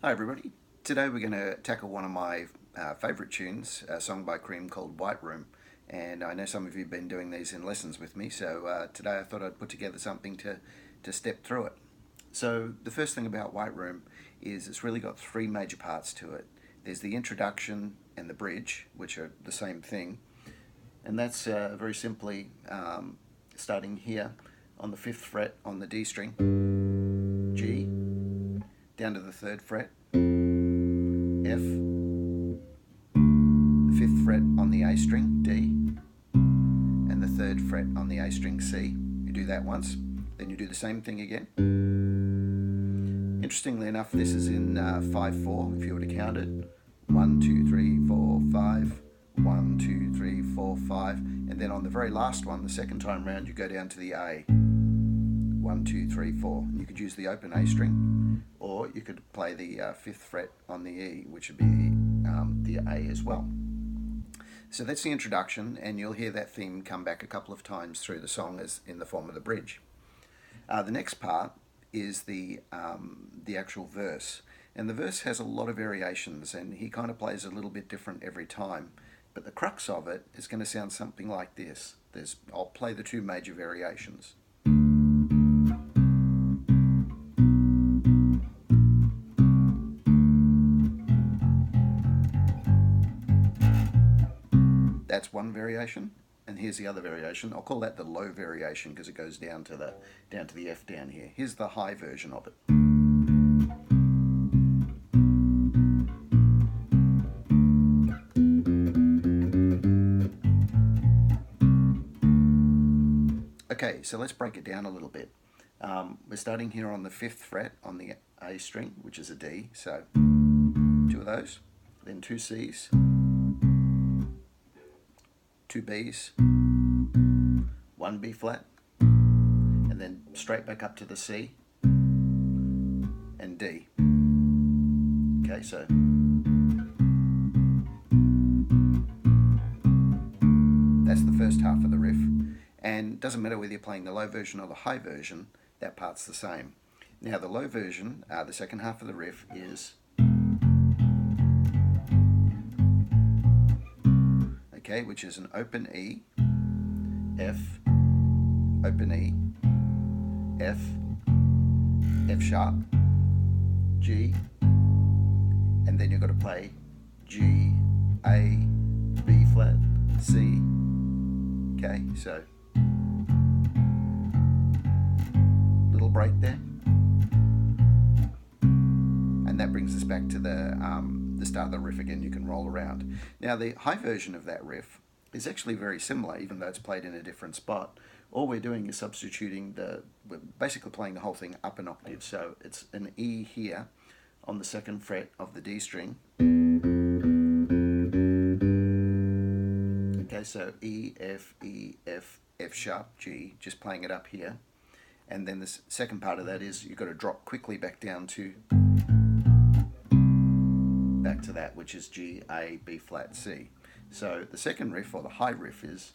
Hi everybody. Today we're going to tackle one of my favourite tunes, a song by Cream called White Room. And I know some of you have been doing these in lessons with me, so today I thought I'd put together something to step through it. So the first thing about White Room is it's really got three major parts to it. There's the introduction and the bridge, which are the same thing. And that's very simply starting here on the 5th fret on the D string, G, down to the 3rd fret, F, the 5th fret on the A string, D, and the 3rd fret on the A string, C. You do that once, then you do the same thing again. Interestingly enough, this is in 5/4, if you were to count it. 1, 2, 3, 4, 5, 1, 2, 3, 4, 5, and then on the very last one, the second time round, you go down to the A. 1, 2, 3, 4. You could use the open A string, or you could play the 5th fret on the E, which would be the A as well. So that's the introduction, and you'll hear that theme come back a couple of times through the song as in the form of the bridge. The next part is the actual verse, and the verse has a lot of variations, and he kind of plays a little bit different every time. But the crux of it is going to sound something like this. I'll play the two major variations. That's one variation, and here's the other variation. I'll call that the low variation because it goes down to the F down here. Here's the high version of it. Okay, so let's break it down a little bit. We're starting here on the 5th fret on the A string, which is a D, so 2 of those, then 2 Cs, 2 Bs, 1 B flat, and then straight back up to the C and D. Okay, so that's the first half of the riff. And it doesn't matter whether you're playing the low version or the high version, that part's the same. Now the low version, the second half of the riff is, okay, which is an open E, F, open E, F, F sharp, G, and then you've got to play G, A, B flat, C. Okay, so little break there, and that brings us back to the start of the riff again. You can roll around. Now the high version of that riff is actually very similar, even though it's played in a different spot. All we're doing is substituting we're basically playing the whole thing up an octave. So it's an E here on the 2nd fret of the D string. Okay, so E, F, F sharp, G, just playing it up here. And then the second part of that is you've got to drop quickly back down to that, which is G, A, B flat, C. So the second riff, or the high riff, is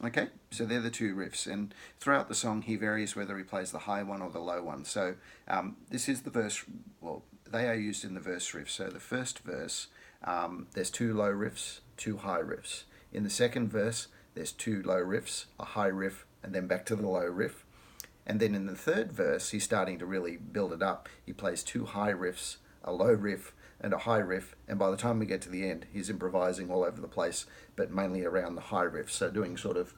okay, so they're the two riffs, and throughout the song he varies whether he plays the high one or the low one. So this is the verse, well, they are used in the verse riff. So the first verse, there's 2 low riffs, 2 high riffs. In the second verse, there's 2 low riffs, a high riff, and then back to the low riff. And then in the third verse, he's starting to really build it up. He plays 2 high riffs, a low riff, and a high riff, and by the time we get to the end, he's improvising all over the place, but mainly around the high riff, so doing sort of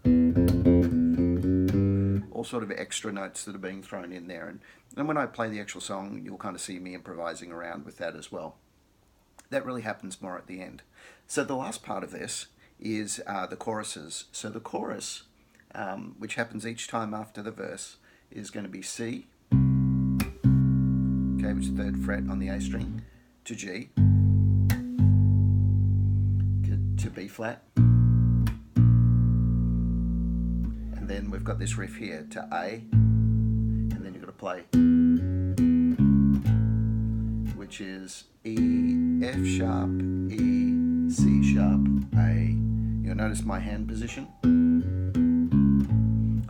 all sort of extra notes that are being thrown in there. And when I play the actual song, you'll kind of see me improvising around with that as well. That really happens more at the end. So the last part of this is the choruses. So the chorus, which happens each time after the verse, is going to be C, okay, which is 3rd fret on the A string, to G, to B flat, and then we've got this riff here to A, and then you've got to play, which is E, F sharp, E, C sharp, A. You're notice my hand position?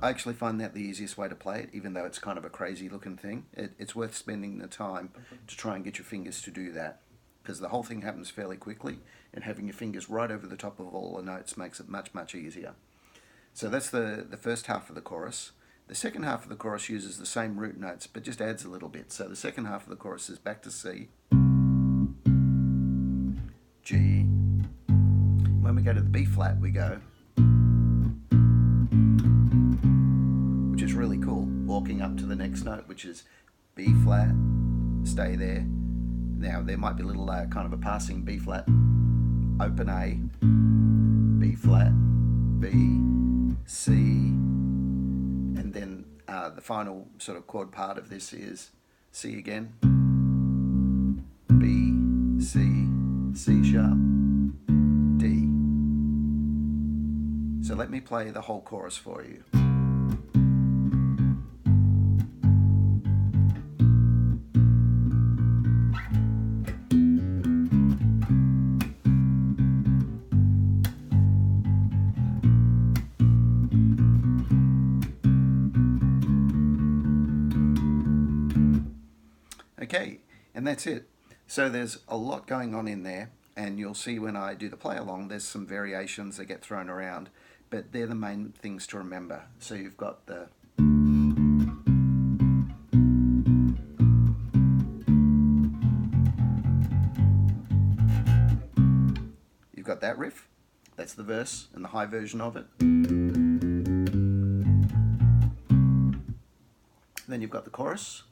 I actually find that the easiest way to play it, even though it's kind of a crazy looking thing. It's worth spending the time to try and get your fingers to do that, because the whole thing happens fairly quickly, and having your fingers right over the top of all the notes makes it much, much easier. So that's the first half of the chorus. The second half of the chorus uses the same root notes, but just adds a little bit. So the second half of the chorus is back to C, G. When we go to the B flat, we go, which is really cool, walking up to the next note, which is B flat, stay there. Now there might be a little kind of a passing B flat, open A, B flat, B, C, and then the final sort of chord part of this is C again, B, C, C sharp, D. So let me play the whole chorus for you. Okay, and that's it. So there's a lot going on in there, and you'll see when I do the play along there's some variations that get thrown around, but they're the main things to remember. So you've got the that riff, that's the verse and the high version of it. Then you've got the chorus.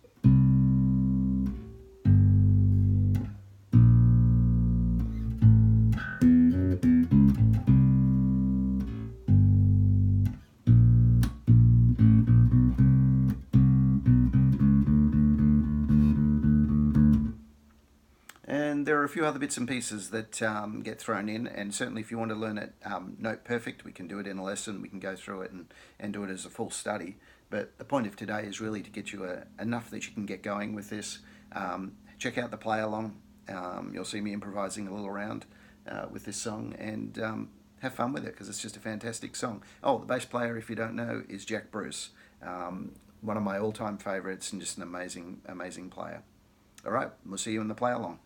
And there are a few other bits and pieces that get thrown in, and certainly if you want to learn it note perfect, we can do it in a lesson, we can go through it and do it as a full study. But the point of today is really to get you enough that you can get going with this. Check out the play along. You'll see me improvising a little around with this song, and have fun with it, because it's just a fantastic song. Oh, the bass player, if you don't know, is Jack Bruce. One of my all-time favourites, and just an amazing, amazing player. All right, we'll see you in the play along.